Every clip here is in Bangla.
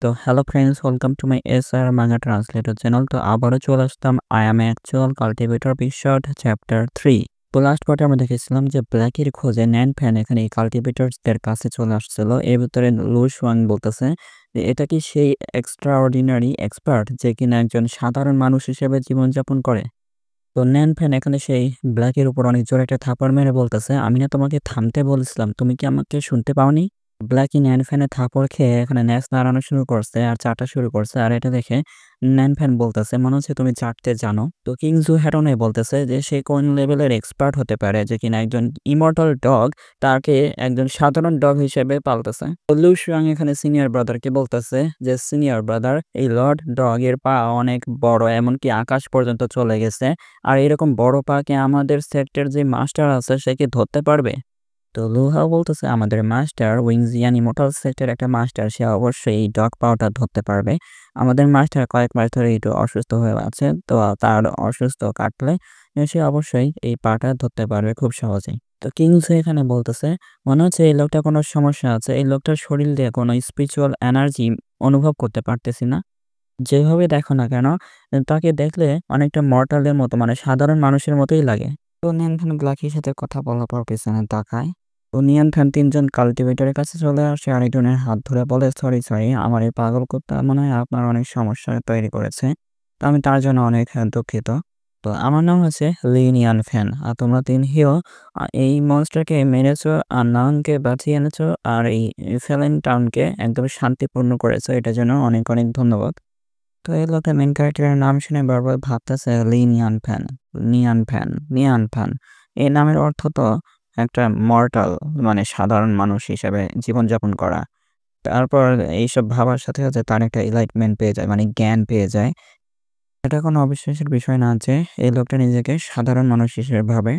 তো hello friends, welcome to my SR manga translator channel. তো আবারও চলে আসলাম I am actual cultivator episode chapter 3। তো লাস্ট পার্টে আমরা দেখেছিলাম যে ব্ল্যাকের খোঁজে ন্যান ফ্যান এখানে এই কাল্টিভেটরসদের কাছে চলে আসছিল। এর ভিতরে লু শুয়াং বলতেছে যে এটা কি সেই এক্সট্রা অর্ডিনারি এক্সপার্ট যে কিনা একজন সাধারণ মানুষ হিসেবে জীবনযাপন করে। তো ন্যান ফ্যান এখানে সেই ব্ল্যাকের উপর অনেক জোরে একটা থাপড় মেরে বলতেছে, আমি না তোমাকে থামতে বলেছিলাম, তুমি কি আমাকে শুনতে পাওনি? ব্ল্যাকি ন্যান ফ্যানের থাপড় খেয়ে এখানে ন্যাস নাড়ানো শুরু করছে আর চাটা শুরু করছে। আর এটা দেখে ন্যান ফ্যান বলতেছে, মনে হচ্ছে তুমি চাটতে জানো। তো কিংজু হ্যাটনে বলতেছে যে সে কোন লেভেলের এক্সপার্ট হতে পারে যে কিনা একজন ইমর্টাল ডগ তাকে একজন সাধারণ ডগ হিসেবে পালতেছে। তো লু শুয়াং এখানে সিনিয়র ব্রাদারকে বলতেছে যে সিনিয়র ব্রাদার, এই লর্ড ডগ এর পা অনেক বড়, এমনকি আকাশ পর্যন্ত চলে গেছে। আর এরকম বড় পাকে আমাদের সেক্টর যে মাস্টার আছে সে কি ধরতে পারবে? তো লুহাও বলতেছে, আমাদের মাস্টার উইংজিয়ান ইমোর্টাল সেক্টর একটা মাস্টার, সে অবশ্যই এই ডগ পাওয়াটা ধরতে পারবে। আমাদের মাস্টার কয়েক মাস ধরে একটু অসুস্থ হয়ে আছে, তো তার অসুস্থ কাটলে সে অবশ্যই এই পাটা ধরতে পারবে খুব সহজেই। তো কিংস এখানে বলতেছে, মনে হচ্ছে এই লোকটা কোনো সমস্যা আছে, এই লোকটার শরীর দিয়ে কোনো স্পিরিচুয়াল এনার্জি অনুভব করতে পারতেছি না। যেভাবে দেখো না কেন তাকে দেখলে অনেকটা মর্টালের মতো, মানে সাধারণ মানুষের মতোই লাগে। তো নিয়ান খান ব্ল্যাকির সাথে কথা বলার পর পেছনে তাকায়। তো নিয়ান খান তিনজন কাল্টিভেটরের কাছে চলে আসে আর একজনের হাত ধরে বলে, সরি সরি, আমার এই পাগল কুত্তা মনে হয় আপনার অনেক সমস্যা তৈরি করেছে। তো আমি তার জন্য অনেক দুঃখিত। তো আমার নাম হচ্ছে লিনিয়ান ফ্যান, আর তোমরা তিন হিও এই মনস্টারকে মেরেছো আর নাউনকে বাঁচিয়ে এনেছো আর এই ফেলেন টাউনকে একদম শান্তিপূর্ণ করেছো, এটার জন্য অনেক অনেক ধন্যবাদ। তো এই লোকের মেন ক্যারেক্টারের নাম শুনে বারবার ভাবতেছে নিয়ান ফ্যান, নিয়ান ফ্যান, নিয়ান ফ্যান। এই নামের অর্থ তো একটা মর্টাল, মানে সাধারণ মানুষ হিসেবে জীবনযাপন করা। তারপর এইসব ভাবার সাথে সাথে তার একটা এলাইটমেন্ট পেয়ে যায়, মানে জ্ঞান পেয়ে যায়। এটা কোনো অবিশ্বাসের বিষয় না যে এই লোকটা নিজেকে সাধারণ মানুষ হিসেবে ভাবে।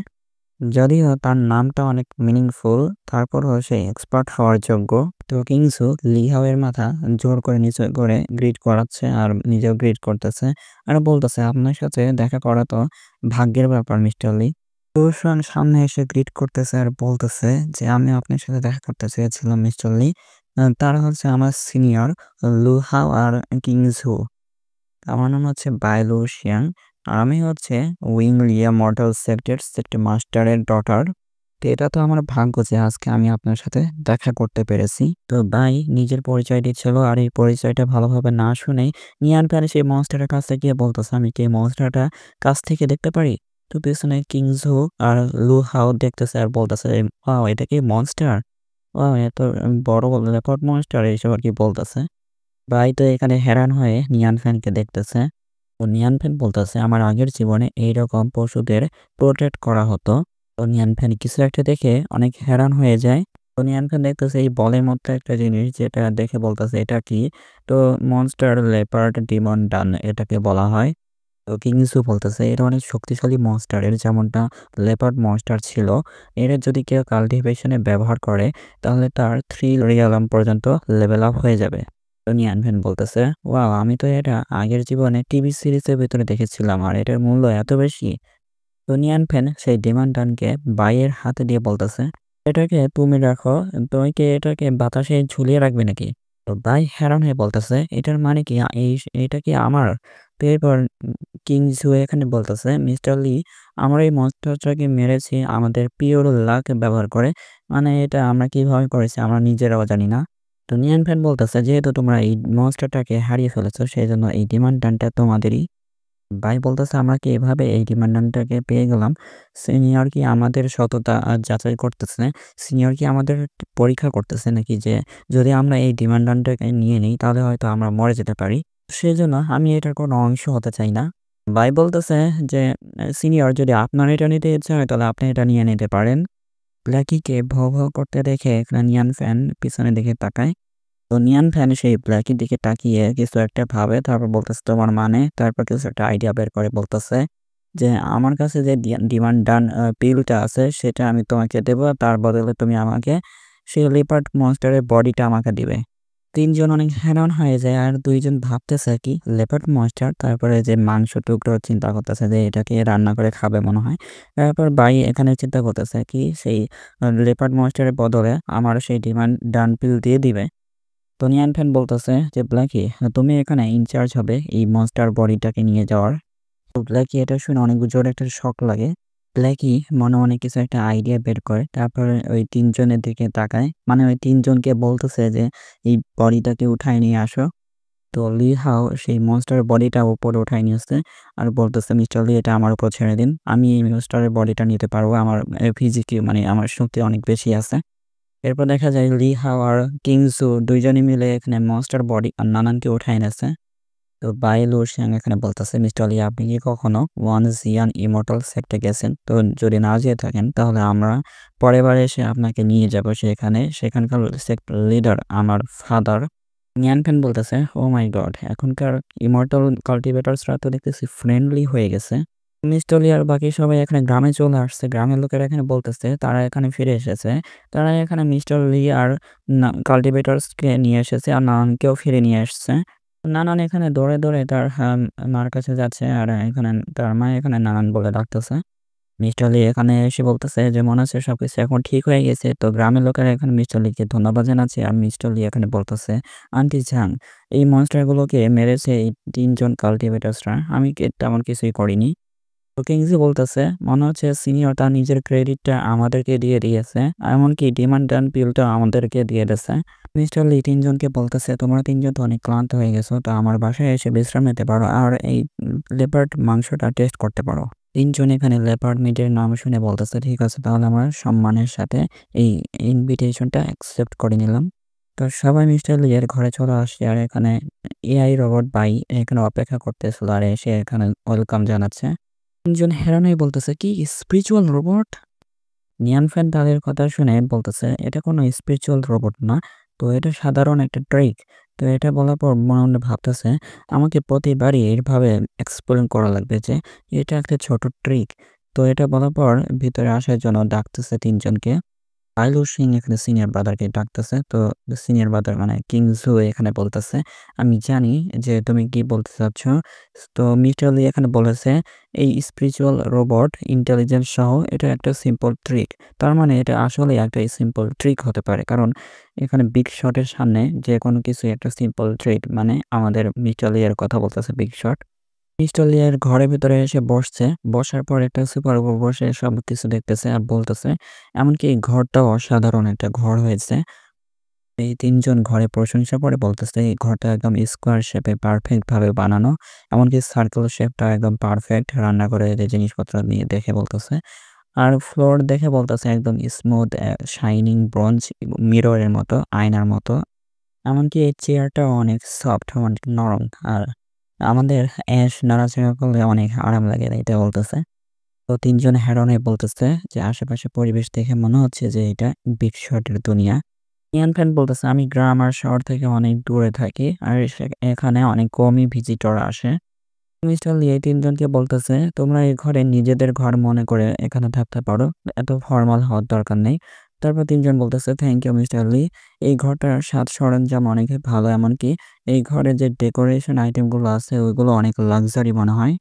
যদিও তার নামটা অনেক মিনিংফুল, তারপরও সে এক্সপার্ট হওয়ার যোগ্য। তো কিংসু লিহাওয়ের মাথা জোর করে নিচে করে গ্রিট করাচ্ছে আর নিজেও গ্রিট করতেছে আর বলতেছে, আপনার সাথে দেখা করা তো ভাগ্যের ব্যাপার মিস্টার লি। রোশন সামনে এসে গ্রিট করতেছে আর বলতেছে যে আমি আপনার সাথে দেখা করতে চেয়েছিলাম মিস্টার লি। তারা হচ্ছে আমার সিনিয়র লুহাও আর কিংসু। আমার নাম হচ্ছে বাইলু শিয়াং আর আমি হচ্ছে উইং লিয়া মর্টাল সেক্টর মাস্টারের ডটার। তো এটা তো আমার ভাগ্য যে আজকে আমি আপনার সাথে দেখা করতে পেরেছি। তো ভাই নিজের পরিচয় দিচ্ছিল আর এই পরিচয়টা ভালোভাবে না শুনেই নিয়ান প্যান সেই মনস্টারের কাছে গিয়ে বলতেছে, আমি কি এই মনস্টারটা কাছ থেকে দেখতে পারি? তো পেছনে কিংসু আর লু হাও দেখতেছে আর বলতেছে, ওয়াও এটা কি মনস্টার, ওয়াও এত বড় লেপার্ড মনস্টার, এইসব আর কি বলতেছে। ভাই তো এখানে হেরান হয়ে নিয়ান ফ্যানকে দেখতেছে। তো নিয়ান ফ্যান বলতেছে, আমার আগের জীবনে এইরকম পশুদের প্রোটেক্ট করা হতো। তো নিয়ান ফ্যান কিছু একটা দেখে অনেক হেরান হয়ে যায়। তো নিয়ান ফ্যান দেখতেছে এই বলের মধ্যে একটা জিনিস, যেটা দেখে বলতেছে এটা কি? তো মনস্টার লেপার্ড ডিমন ডান এটাকে বলা হয়। তো কিংসু বলতেছে এটা অনেক শক্তিশালী মনস্টার, এর যেমনটা লেপার্ড মনস্টার ছিল, এর যদি কেউ কাল্টিভেশনে ব্যবহার করে তাহলে তার 3 রিয়ালাম পর্যন্ত লেভেল আপ হয়ে যাবে। তো নিয়ান ফ্যান বলতেছে, ওয়াও আমি তো এটা আগের জীবনে টিভি সিরিজের ভিতরে দেখেছিলাম আর এটার মূল্য এত বেশি। তো নিয়ান ফ্যান সেই ডিমান্ডানকে বাইয়ের হাতে দিয়ে বলতেছে, এটাকে তুমি রাখো, তুমি কি এটাকে বাতাসে ঝুলিয়ে রাখবে নাকি? তো বাই হ্যারান হয়ে বলতেছে, এটার মানে কি এটা কি আমার? তো এরপর কিংজু এখানে বলতেছে, মিস্টার লি, আমরা এই মনস্টারটাকে মেরেছি আমাদের পিওর লাক ব্যবহার করে, মানে এটা আমরা কিভাবে করেছি আমরা নিজেরাও জানি না। তো নিয়ান ফ্যান বলতেছে, যেহেতু তোমরা এই মনস্টারটাকে হারিয়ে ফেলেছো সেই জন্য এই ডিমান্ডানটা তোমাদেরই। ভাই বলতেছে, আমরা কি এভাবে এই ডিমান্ডানটাকে পেয়ে গেলাম? সিনিয়র কি আমাদের সততা যাচাই করতেছে? সিনিয়র কি আমাদের পরীক্ষা করতেছে নাকি যে যদি আমরা এই ডিমান্ডানটাকে নিয়ে নিই তাহলে হয়তো আমরা মরে যেতে পারি? সেজন্য আমি এটার কোনো অংশ হতে চাই না। ভাই বলতেছে যে সিনিয়র, যদি আপনার এটা নিতে ইচ্ছা হয় তাহলে আপনি এটা নিয়ে নিতে পারেন। ব্ল্যাকিকে ভৌ ভৌ করতে দেখে এখানে নিয়ান ফ্যান পিছনে দিকে তাকায়। তো নিয়ান ফ্যান সেই ব্ল্যাকির দিকে তাকিয়ে কিছু একটা ভাবে, তারপর বলতেছে তোমার মানে, তারপর কিছু একটা আইডিয়া বের করে বলতেছে যে আমার কাছে যে ডিমান্ড ডান পিলটা আছে সেটা আমি তোমাকে দেবো, তার বদলে তুমি আমাকে সেই লিপার্ড মনস্টারের বডিটা আমাকে দিবে। তিনজন অনেক হ্যারান হয়ে যায় আর দুইজন ভাবতেছে কি লেপার্ড মনস্টার, তারপরে যে মাংস টুকরো চিন্তা করতেছে যে এটাকে রান্না করে খাবে মনে হয়। তারপর বাই এখানে চিন্তা করতেছে কি সেই লেপার্ড মনস্টারের বদলে আমার সেই ডিমান্ড ডান পিল দিয়ে দিবে। তো নিয়ান ফ্যান বলতেছে যে ব্ল্যাকি, তুমি এখানে ইনচার্জ হবে এই মনস্টার বডিটাকে নিয়ে যাওয়ার। তো ব্ল্যাকি এটা শুনে অনেক জোরে একটা শক লাগে। ব্ল্যাকি মনে মনে কিছু একটা আইডিয়া বের করে, তারপরে ওই তিনজনের দিকে তাকায়, মানে ওই তিনজনকে বলতেছে যে এই বডিটাকে উঠায় নিয়ে আসো। তো লি হাও সেই মনস্টার বডিটা উপরে উঠায় নিয়ে আসছে আর বলতেছে, মিস্টার লি এটা আমার উপর ছেড়ে দিন, আমি এই মনস্টারের বডিটা নিতে পারবো, আমার ফিজিকে মানে আমার শক্তি অনেক বেশি আছে। এরপর দেখা যায় লি হাও আর কিংসু দুইজনে মিলে এখানে মনস্টার বডি আর নানানকে উঠায় এনেছে। তো বাই লু শিয়াং এখানে বলতেছে, মিস্টার লি আপনি কি কখনো ওয়ান জিয়ান ইমর্টাল সেক্টে গেছেন? তো যদি না যেয়ে থাকেন তাহলে আমরা পরের বার এসে আপনাকে নিয়ে যাব সেখানে, সেখানকার সেক্ট লিডার আমার ফাদার। ইয়ান ফ্যান বলতেছে, ও মাই গড, এখনকার ইমর্টাল কাল্টিভেটরসরা তো দেখতেছি ফ্রেন্ডলি হয়ে গেছে। মিস্টার লি আর বাকি সবাই এখানে গ্রামে চলে আসছে। গ্রামের লোকেরা এখানে বলতেছে তারা এখানে ফিরে এসেছে। তারা এখানে মিস্টার লি আর কাল্টিভেটরসকে নিয়ে এসেছে আর নানানকেও ফিরে নিয়ে আসছে। নানান এখানে দৌড়ে দৌড়ে তার মার কাছে যাচ্ছে আর এখানে তার মা এখানে নানান বলে ডাকতেছে। মিস্টার লি এখানে এসে বলতেছে যে মনে হচ্ছে সবকিছু এখন ঠিক হয়ে গেছে। তো গ্রামের লোকেরা এখানে মিস্টার লিকে ধন্যবাদ জানাচ্ছে আর মিস্টার লি এখানে বলতেছে, আন্টি ঝাং, এই মনস্টারগুলোকে মেরেছে এই তিনজন কাল্টিভেটার্সরা, আমি তেমন কিছুই করিনি। তো কিংজি বলতেছে, মনে হচ্ছে সিনিয়র তার নিজের ক্রেডিটটা আমাদেরকে দিয়ে দিয়েছে, এমনকি ডিমান্ড ডান পিলটা আমাদেরকে দিয়ে দিয়েছে। মিস্টার লি তিনজনকে বলতেছে, তোমরা তিনজন তো অনেক ক্লান্ত হয়ে গেছো, তো আমার বাসায় এসে বিশ্রাম নিতে পারো আর এই লেপার্ড মাংসটা টেস্ট করতে পারো। তিনজন এখানে লেপার্ড মিটের নাম শুনে বলতেছে, ঠিক আছে তাহলে আমরা সম্মানের সাথে এই ইনভিটেশনটা অ্যাকসেপ্ট করে নিলাম। তো সবাই মিস্টার লি এর ঘরে চলে আসে আর এখানে এআই রোবট বাই এখানে অপেক্ষা করতেছিল আর এসে এখানে ওয়েলকাম জানাচ্ছে। তিনজন হেরানোই বলতেছে, কি স্পিরিচুয়াল রোবট? নিয়ান ফ্যান তাদের কথা শুনে বলতেছে, এটা কোনো স্পিরিচুয়াল রোবট না, তো এটা সাধারণ একটা ট্রিক। তো এটা বলার পর মনে মনে ভাবতেছে, আমাকে প্রতিবারই এইভাবে এক্সপ্লেন করা লাগবে যে এটা একটা ছোট ট্রিক। তো এটা বলার পর ভিতরে আসার জন্য ডাকতেছে তিনজনকে। আইলু সিং এখানে সিনিয়র ব্রাদারকে ডাকতেছে। তো সিনিয়র ব্রাদার মানে কিংজু এখানে বলতেছে, আমি জানি যে তুমি কি বলতে চাচ্ছ। তো মিস্টার লি এখানে বলেছে, এই স্পিরিচুয়াল রোবট ইন্টেলিজেন্স সহ এটা একটা সিম্পল ট্রিক। তার মানে এটা আসলে একটা সিম্পল ট্রিক হতে পারে, কারণ এখানে বিগ শটের সামনে যে কোনো কিছু একটা সিম্পল ট্রিক, মানে আমাদের মিস্টার লি এর কথা বলতেছে বিগ শট। মিস্টার লি এর ঘরের ভিতরে এসে বসছে, বসার পর একটা সুপার উপর বসে সবকিছু দেখতেছে আর বলতেছে, এমনকি এই ঘরটাও অসাধারণ একটা ঘর হয়েছে। এই তিনজন ঘরে প্রশংসা করে বলতেছে, এই ঘরটা একদম স্কোয়ার শেপে পারফেক্ট ভাবে বানানো, এমনকি সার্কেল শেপটা একদম পারফেক্ট। রান্না করে যে জিনিসপত্র নিয়ে দেখে বলতেছে, আর ফ্লোর দেখে বলতেছে একদম স্মুথ শাইনিং ব্রঞ্জ মিররের মতো, আয়নার মতো। এমনকি এই চেয়ারটাও অনেক সফট, অনেক নরম, আর আমাদের অ্যাশ নাড়াচাড়া করলে অনেক আরাম লাগে, এটা বলতেছে। তো তিনজন হেরনে বলতেছে যে আশেপাশে পরিবেশ দেখে মনে হচ্ছে যে এটা বিগ শটের দুনিয়া। ইয়ান ফ্যান বলতেছে, আমি গ্রাম আর শহর থেকে অনেক দূরে থাকি আর এখানে অনেক কমই ভিজিটর আসে। মিস্টার লি এই তিনজনকে বলতেছে, তোমরা এই ঘরে নিজেদের ঘর মনে করে এখানে থাকতে পারো, এত ফর্মাল হওয়ার দরকার নেই। তারপর তিনজন বলতেছে, থ্যাংক ইউ মিস্টার লি, এই ঘরটার সাজ সরঞ্জাম অনেক ভালো, এমনকি এই ঘরে যে ডেকোরেশন আইটেমগুলো আছে ওইগুলো অনেক লাক্সারি মনে হয়।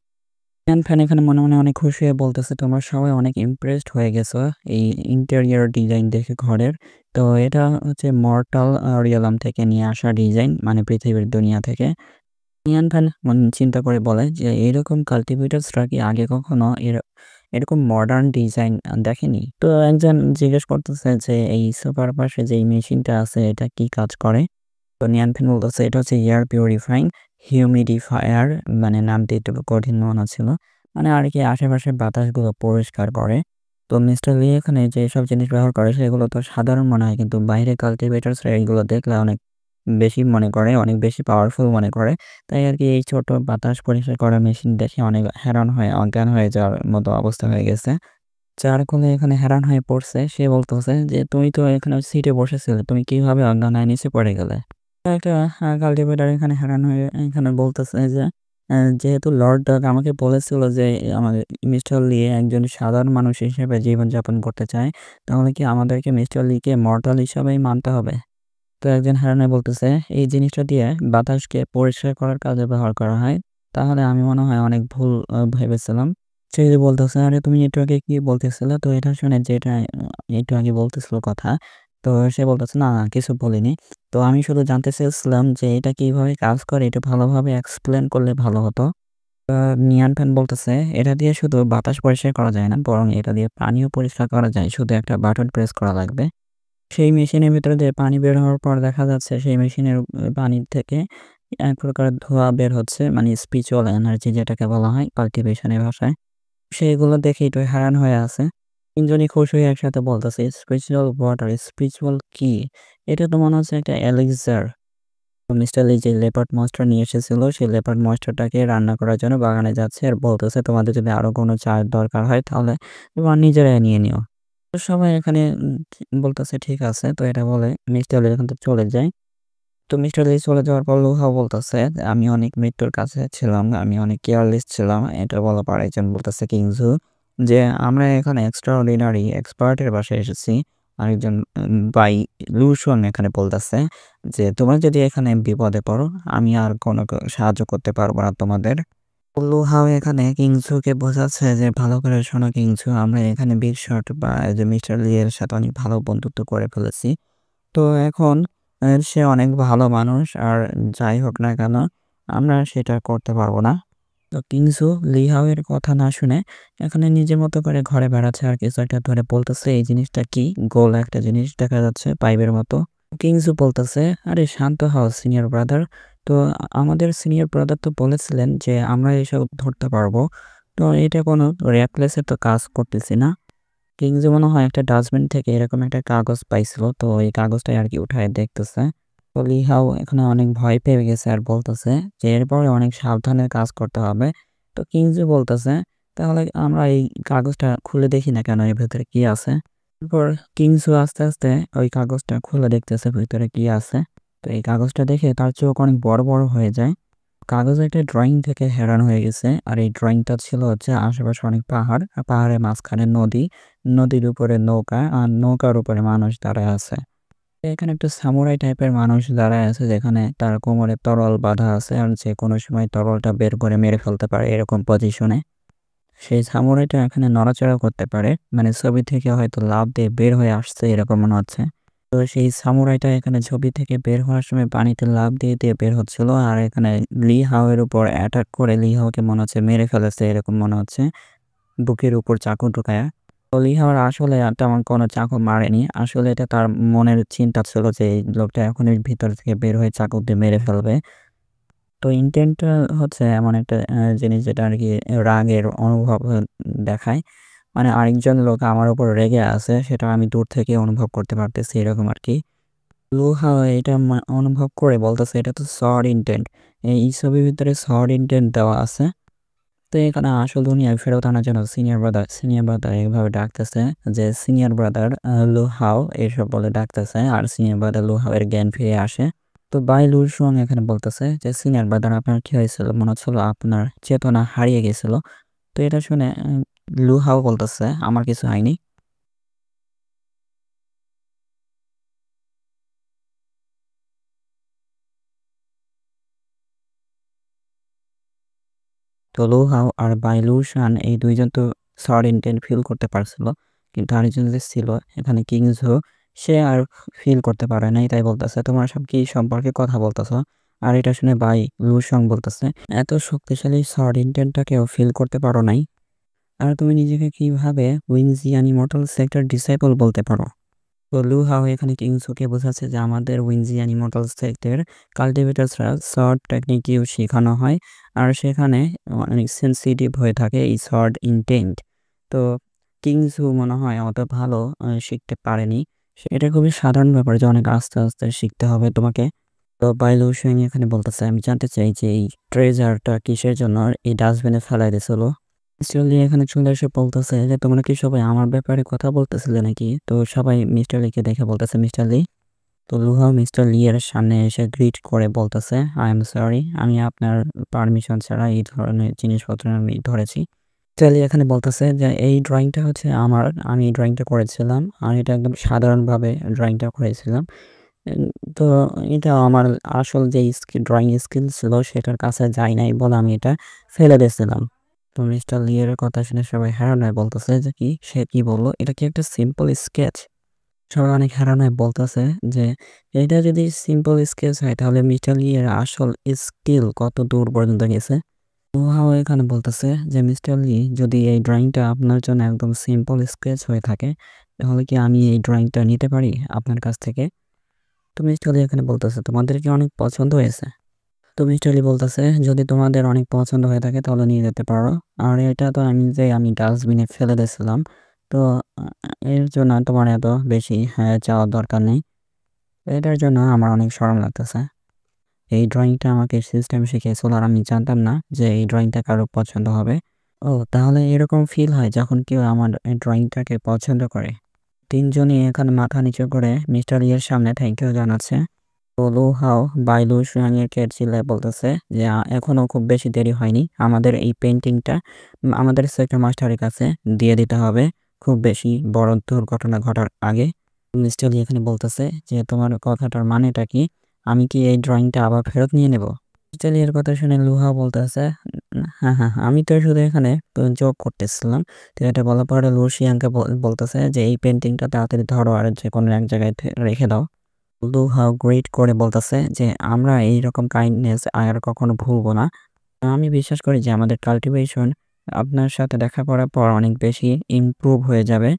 ইয়ান ফ্যান এখানে মনে মনে অনেক খুশি হয়ে বলতেছে, তোমরা সবাই অনেক ইমপ্রেসড হয়ে গেছো এই ইন্টেরিয়র ডিজাইন দেখে ঘরের। তো এটা হচ্ছে মর্টাল রিয়ালাম থেকে নিয়ে আসা ডিজাইন, মানে পৃথিবীর দুনিয়া থেকে। ইয়ান ফ্যান চিন্তা করে বলে যে এরকম কাল্টিভেটরসরা কি আগে কখনো এরকম মডার্ন ডিজাইন দেখেনি। তো একজন জিজ্ঞেস করতেছে যে এই সোফার পাশে যে মেশিনটা আছে এটা কি কাজ করে। তো নিয়ান ফ্যান বলতেছে, এটা হচ্ছে এয়ার পিউরিফাইং হিউমিডিফায়ার, মানে নামটি একটু কঠিন মনে ছিল, মানে আর কি আশেপাশের বাতাসগুলো পরিষ্কার করে। তো মিস্টার লি এখানে যে সব জিনিস ব্যবহার করে সেগুলো তো সাধারণ মনে হয়, কিন্তু বাইরে কাল্টিভেটরসরা এইগুলো দেখলে অনেক বেশি মনে করে, অনেক বেশি পাওয়ারফুল মনে করে। তাই আর কি এই ছোট বাতাস পরিষ্কার করা মেশিন দেখে অনেক হ্যারান হয়ে অজ্ঞান হয়ে যাওয়ার মতো অবস্থা হয়ে গেছে। যার ফলে এখানে হ্যারান হয়ে পড়ছে, সে বলতেছে যে তুমি তো এখানে সিটে বসেছিলে, তুমি কিভাবে অজ্ঞান হয়ে নিচে পড়ে গেলে। একটা কাল্টিভেটর এখানে হ্যারান হয়ে এখানে বলতেছে যে যেহেতু লর্ড ডাক আমাকে বলেছিল যে আমাদের মিস্টার লি একজন সাধারণ মানুষ হিসেবে জীবনযাপন করতে চায়, তাহলে কি আমাদেরকে মিস্টার লিকে মর্টাল হিসাবেই মানতে হবে? তো একজন হ্যারানে বলতেছে, এই জিনিসটা দিয়ে বাতাসকে পরিষ্কার করার কাজে ব্যবহার করা হয়, তাহলে আমি মনে হয় অনেক ভুল ভেবেছিলাম। সে যে বলতেছে, আরে তুমি একটু আগে কি বলতেছিলে? তো এটা শুনে যেটা একটু আগে বলতেছিল কথা, তো তো সে বলতেছে, "না, না কিছু বলিনি।" তো আমি শুধু জানতে চেয়েছিলাম যে এটা কিভাবে কাজ করে একটু ভালোভাবে এক্সপ্লেন করলে ভালো হতো। নিয়ান ফ্যান বলতেছে, "এটা দিয়ে শুধু বাতাস পরিষ্কার করা যায় না, বরং এটা দিয়ে পানিও পরিষ্কার করা যায়। শুধু একটা বাটন প্রেস করা লাগবে।" সেই মেশিনের ভিতরে দিয়ে পানি বের হওয়ার পর দেখা যাচ্ছে সেই মেশিনের পানি থেকে এক প্রকার ধোঁয়া বের হচ্ছে, মানে স্পিরিচুয়াল এনার্জি যেটাকে বলা হয় কাল্টিভেশনের ভাষায়। সেগুলো দেখে একটু হ্যারান হয়ে আছে। ৩ জনই খুশি হয়ে একসাথে বলতেছে, "স্পিরিচুয়াল ওয়াটার, স্পিরিচুয়াল কি? এটা তো মনে হচ্ছে একটা এলিক্সার।" তো মিস্টার লি যে লেপার্ড মনস্টার নিয়ে এসেছিল, সেই লেপার্ড মনস্টারটাকে রান্না করার জন্য বাগানে যাচ্ছে আর বলতেছে, "তোমাদের যদি আরো কোনো চার দরকার হয় তাহলে তোমরা নিজেরাই নিয়ে নিও।" তো সবাই এখানে বলতেছে, "ঠিক আছে।" তো এটা বলে মিস্টার লি এখান থেকে চলে যায়। তো মিস্টার লি চলে যাওয়ার পর লুহাও বলতেছে, "আমি অনেক মৃত্যুর কাছে ছিলাম। আমি অনেক কেয়ারলেস ছিলাম।" এটা বলার পর একজন বলতেছে কিংজু যে, "আমরা এখানে এক্সট্রাঅর্ডিনারি এক্সপার্টের বাসায় এসেছি।" আরেকজন বাই লুশন এখানে বলতেছে যে, "তোমরা যদি এখানে বিপদে পড়ো, আমি আর কোনো সাহায্য করতে পারবো না তোমাদের।" লুহাও এখানে কিংজুকে বোঝাচ্ছে যে, "ভালো করে শোনো কিংজু, আমরা এখানে বিগ শট বা এই যে মিস্টার লি এর সাথে অনেক ভালো বন্ধুত্ব করে ফেলেছি। তো এখন সে অনেক ভালো মানুষ। আর যাই হোক না কেন, আমরা সেটা করতে পারবো না।" তো কিংজু লিহাও এর কথা না শুনে এখানে নিজের মতো করে ঘরে বেড়াচ্ছে আর কিছু একটা ধরে বলতেছে, "এই জিনিসটা কি?" গোল একটা জিনিস দেখা যাচ্ছে পাইপের মতো। কিংজু বলতেছে, "আরে শান্ত হও সিনিয়র ব্রাদার। তো আমাদের সিনিয়র ব্রাদার তো বলেছিলেন যে আমরা এসব ধরতে পারবো। তো এটা কোনো র‍্যাক রেসের তো কাজ করতেছি না।" কিংজু মনে হয় একটা ডাস্টবিন থেকে এরকম একটা কাগজ পাইছিল। তো এই কাগজটাই আরকি উঠায় দেখতেছে। তো লিহাও এখানে অনেক ভয় পেয়ে গেছে আর বলতেছে যে এরপরে অনেক সাবধানে কাজ করতে হবে। তো কিংজু বলতেছে, "তাহলে আমরা এই কাগজটা খুলে দেখি না কেন এর ভেতরে কি আছে?" এরপর কিংজু আস্তে, আস্তে ওই কাগজটা খুলে দেখতেছে ভিতরে কি আছে। তো এই কাগজটা দেখে তার চোখ অনেক বড়, বড় হয়ে যায়। কাগজে একটা ড্রয়িং থেকে হ্যারান হয়ে গেছে। আর এই ড্রয়িংটা ছিল হচ্ছে আশেপাশে অনেক পাহাড়। আর পাহাড়ের মাঝখানে নদী। নদীর উপরে নৌকা। আর নৌকার উপরে মানুষ দাঁড়ায় আছে। এখানে একটা সামুরাই টাইপের মানুষ দাঁড়ায় আছে যেখানে তার কোমরে তরোয়াল বাঁধা আছে। আর যেকোনো সময় তরোয়ালটা বের করে মেরে ফেলতে পারে এরকম পজিশনে। সেই সামুরাইটা এখানে নড়াচড়া করতে পারে। মানে ছবি থেকে হয়তো লাফ দিয়ে বের হয়ে আসছে এরকম মনে হচ্ছে। তো সেই সামুরাইটা এখানে ছবি থেকে বের হওয়ার সময় পানিতে লাফ দিয়ে, দিয়ে বের হচ্ছিল। আর এখানে লি হাও এর উপর অ্যাটাক করে লি হাওকে মনে হচ্ছে মেরে ফেলেছে এরকম মনে হচ্ছে। বুকের উপর চাকু ঢুকায়া। তো লি হাওর আসলে তেমন কোনো চাকু মারেনি। আসলে এটা তার মনের চিন্তা ছিল যে এই লোকটা এখনই ভিতর থেকে বের হয়ে চাকু দিয়ে মেরে ফেলবে। তো ইনটেন্টটা হচ্ছে এমন একটা জিনিস যেটা আরকি রাগের অনুভব দেখায়। মানে আরেকজন লোক আমার উপর রেগে আছে সেটা আমি দূর থেকে অনুভব করতে পারতেছি এরকম আরকি। লুহা এটা অনুভব করে বলতেছে এটা তো সড ইনটেন্ট। এই ছবির ভিতরে সড ইনটেন্ট দেওয়া আছে। তো এখানে আসল দুনিয়ায় ফেরত আনার জন্য সিনিয়র ব্রাদার এভাবে ডাকতেছে যে সিনিয়র ব্রাদার লুহাও এসব বলে ডাকতেছে। আর সিনিয়র ব্রাদার লুহাও এর জ্ঞান ফিরে আসে। তো বাই লুসুয়াং এখানে বলতেছে যে, "সিনিয়র ব্রাদার আপনার কি হয়েছিল? মনে হচ্ছিল আপনার চেতনা হারিয়ে গেছিল।" তো এটা শুনে লুহাও বলতেছে, "আমার কিছু হয়নি।" তো লুহাও আর বাই লুশান এই ২ জন তো সড ইনটেন্ট ফিল করতে পারছিল। কিন্তু আরেকজন যে ছিল এখানে কিংজো সে আর ফিল করতে পারে নাই। তাই বলতেছে, "তোমরা সব কি সম্পর্কে কথা বলতেছ?" আর এটা শুনে বাই লুশং বলতেছে, "এত শক্তিশালী সড ইনটেন্টটাকেও ফিল করতে পারো নাই? আর তুমি নিজেকে কিভাবে উইনজিয়ান ইমর্টাল সেক্টর ডিসাইপল বলতে পারো?" তো লুহাও এখানে কিংসুকে বোঝাচ্ছে যে আমাদের উইনজিয়ান ইমর্টাল সেক্টর কাল্টিভেটার্সরা শর্ট টেকনিক ইউজ শেখানো হয়। আর সেখানে অনেক সেনসিটিভ হয়ে থাকে এই শর্ট ইনটেন্ট। তো কিংসু মনে হয় অত ভালো শিখতে পারেনি। এটা খুবই সাধারণ ব্যাপার যে অনেক আস্তে, আস্তে শিখতে হবে তোমাকে। তো বাইলু সুইং এখানে বলতেছে, "আমি জানতে চাই যে এই ট্রেজারটা কিসের জন্য এই ডাস্টবিনে ফেলাই দিয়েছিল?" মিস্টার লি এখানে চলে এসে বলতেছে যে, "তোমরা কি সবাই আমার ব্যাপারে কথা বলতেছিলে নাকি?" তো সবাই মিস্টার লিকে দেখে বলতেছে, "মিস্টার লি?" তো লুহা মিস্টার লি এর সামনে এসে গ্রিট করে বলতেছে, "আই এম সরি। আমি আপনার পারমিশন ছাড়া এই ধরনের জিনিসপত্র আমি ধরেছি।" মিস্টার লি এখানে বলতেছে যে, "এই ড্রয়িংটা হচ্ছে আমার। আমি এই ড্রয়িংটা করেছিলাম। আর এটা একদম সাধারণভাবে ড্রয়িংটা করেছিলাম। এন তো এটা আমার আসল যে ড্রয়িং স্কিল ছিল সেটার কাছে যায় নাই বলে আমি এটা ফেলে দিয়েছিলাম।" তো মিস্টার লি এর কথা শুনে সবাই হ্যারান হয়ে বলতেছে যে, "কি? সে কি বলল? এটা কি একটা সিম্পল স্কেচ?" সবাই অনেক হ্যারান হয়ে বলতেছে যে এটা যদি সিম্পল স্কেচ হয় তাহলে মিস্টার লি এর আসল স্কিল কত দূর পর্যন্ত গেছে। উহাও এখানে বলতেছে যে মিস্টার লি যদি এই ড্রয়িংটা আপনার জন্য একদম সিম্পল স্কেচ হয়ে থাকে তাহলে কি আমি এই ড্রয়িংটা নিতে পারি আপনার কাছ থেকে। তো মিস্টার লি এখানে বলতেছে তোমাদের কি অনেক পছন্দ হয়েছে। তো মিস্টার লি বলতেছে যদি তোমাদের অনেক পছন্দ হয়ে থাকে তাহলে নিয়ে যেতে পারো। আর এটা তো আমি ডাস্টবিনে ফেলে দিয়েছিলাম। তো এর জন্য তোমার এত বেশি চাওয়ার দরকার নেই। এটার জন্য আমার অনেক শরম লাগতেছে। এই ড্রয়িংটা আমাকে সিস্টেম শিখিয়েছিল আর আমি জানতাম না যে এই ড্রয়িংটা কারো পছন্দ হবে। ও তাহলে এরকম ফিল হয় যখন কেউ আমার এই ড্রয়িংটাকে পছন্দ করে। তিনজনই এখানে মাথা নিচু করে মিস্টার ইয়ের সামনে থ্যাংক ইউ জানাচ্ছে। তো লু হাও বাইলু সুয়াংকে চিল্লায় বলতেছে যে এখনও খুব বেশি দেরি হয়নি, আমাদের এই পেন্টিংটা আমাদের সেক্টর মাস্টারের কাছে দিয়ে দিতে হবে খুব বেশি বড় দুর্ঘটনা ঘটার আগে। মিস্টার লি এখানে বলতেছে যে তোমার কথাটার মানেটা কি, আমি কি এই ড্রয়িংটা আবার ফেরত নিয়ে নেব। মিস্টার লি এর কথা শুনে লুহা বলতেছে হ্যাঁ হ্যাঁ আমি তো শুধু এখানে জোক করতেছিলাম। তো এটা বলার পরে লু শিয়াংকে বলতেছে যে এই পেন্টিংটা তাড়াতাড়ি ধরো আর যে কোনো এক জায়গায় রেখে দাও। লু হাও গ্রেট করে বলতেছে যে আমরা এইরকম কাইন্ডনেস আর কখনো ভুলবো না। আমি বিশ্বাস করি যে আমাদের কাল্টিভেশন আপনার সাথে দেখা করার পর অনেক বেশি ইমপ্রুভ হয়ে যাবে।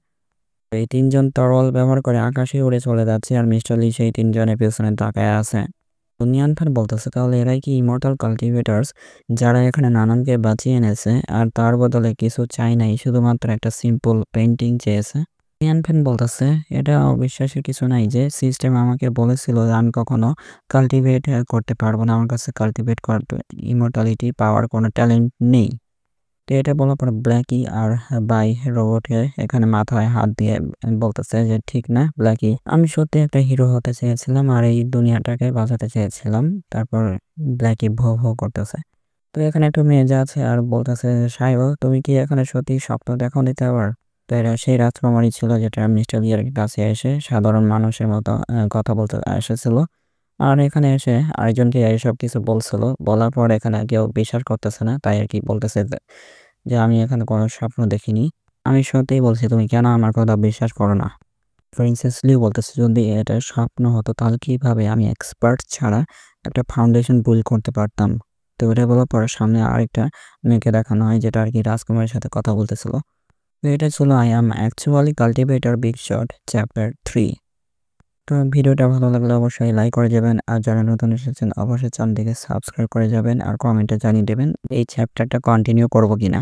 এই তিনজন তরল ব্যবহার করে আকাশে উড়ে চলে যাচ্ছে আর মিস্টার লি সেই তিনজনের পেছনে তাকায় আছে। দুনিয়ান খান বলতেছে তাহলে এরাই কি ইমর্টাল কাল্টিভেটার্স যারা এখানে নানানকে বাঁচিয়ে এনেছে আর তার বদলে কিছু চাই নাই, শুধুমাত্র একটা সিম্পল পেন্টিং চেয়েছে। ইয়ান ফ্যান বলতেছে এটা অবিশ্বাসের কিছু নাই যে সিস্টেম আমাকে বলেছিল যে আমি কখনো কাল্টিভেট করতে পারবো না, আমার কাছে কাল্টিভেট করার ইমর্টালিটি পাওয়ার কোনো ট্যালেন্ট নেই। তো এটা বলার পর ব্ল্যাকি আর বাই রোবটকে এখানে মাথায় হাত দিয়ে বলতেছে যে ঠিক না ব্ল্যাকি, আমি সত্যি একটা হিরো হতে চেয়েছিলাম আর এই দুনিয়াটাকে বাঁচাতে চেয়েছিলাম। তারপর ব্ল্যাকি ভো ভো করতেছে। তো এখানে একটু মেয়ে যাচ্ছে আর বলতেছে সাহেব তুমি কি এখানে সত্যি স্বপ্ন দেখো নিতে আবার। তো এরা সেই রাজকুমারী ছিল যেটা মিস্টার লিয়ার কাছে এসে সাধারণ মানুষের মতো কথা বলতে এসেছিল। আর এখানে এসে আরেকজনকে এইসব কিছু বলছিল, বলার পর এখানে কেউ বিশ্বাস করতেছে না, তাই আর কি বলতেছে যে আমি এখানে কোনো স্বপ্ন দেখিনি। আমি সত্যিই বলছি তুমি কেন আমার কথা বিশ্বাস করো না। প্রিন্সেস লিউ বলতেছে যদি এটা স্বপ্ন হতো তাহলে কিভাবে আমি এক্সপার্ট ছাড়া একটা ফাউন্ডেশন বিল্ড করতে পারতাম। তো এটা বলার পরে সামনে আরেকটা মেয়েকে দেখানো হয় যেটা আর কি রাজকুমারের সাথে কথা বলতেছিল। তো এটা ছিল I am actually cultivator big shot chapter 3। তো ভিডিওটা ভালো লাগলে অবশ্যই লাইক করে যাবেন আর যারা নতুন এসেছেন অবশ্যই চ্যানেলটিকে সাবস্ক্রাইব করে যাবেন আর কমেন্টে জানিয়ে দেবেন এই চ্যাপ্টারটা কন্টিনিউ করব কিনা।